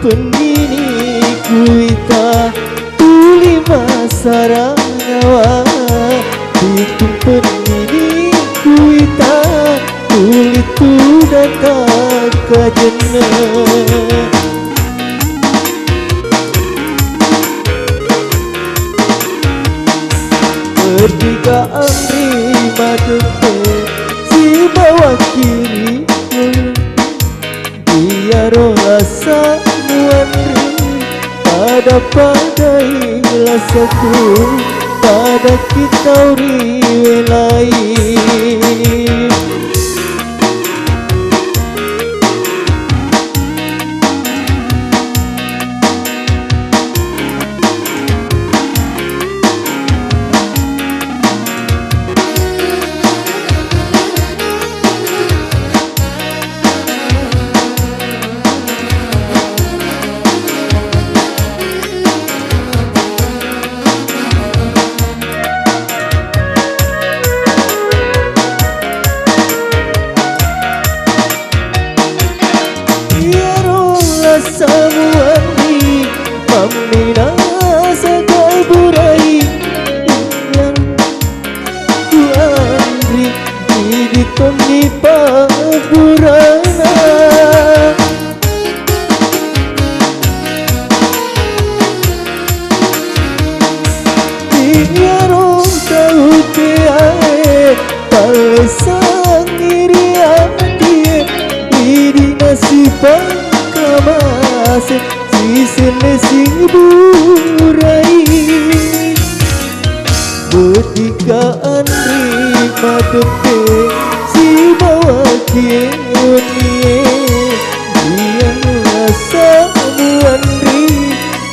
penini kuita tuli masara nyawa itu penini kuita tuli tu datang ke jenah pertigaan lima detik si bawah kiri dia rasa muanri pada ilasaku pada kita riwelai samuani mamina sagai burai yang kuandri di toni paburana dia rong tahu tiae palesang iri hati di nasibah masih si burai betikaan lima detik si bawa kienie dia rasa muanri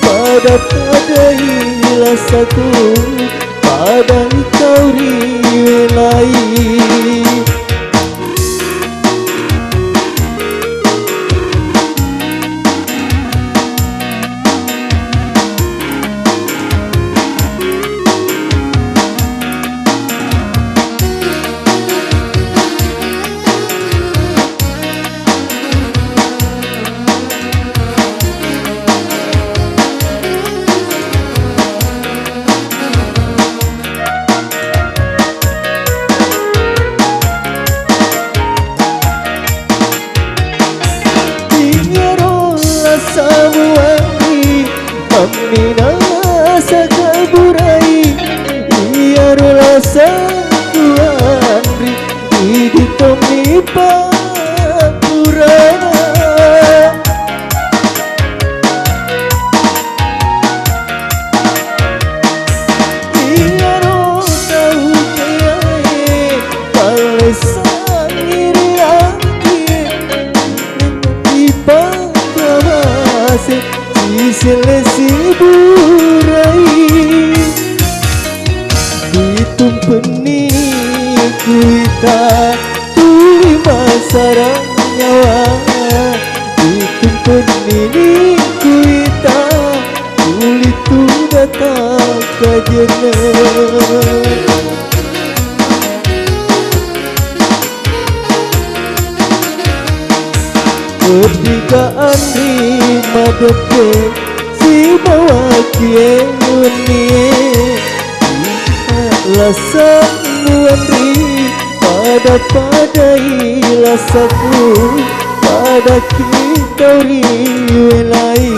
pada ilasaku pada kau riwelai samuani mamina sagai burai ia rasa kuandri di tomi paburana ia rasa ukiai palesang iri hati di si burai ditumpeni kuita tuli masara nyawa ditumpeni kuita tuli tu datang ke jenah pertigaan lima detik si bawa kienie rasa muanri pada ilasaku pada kita riwelai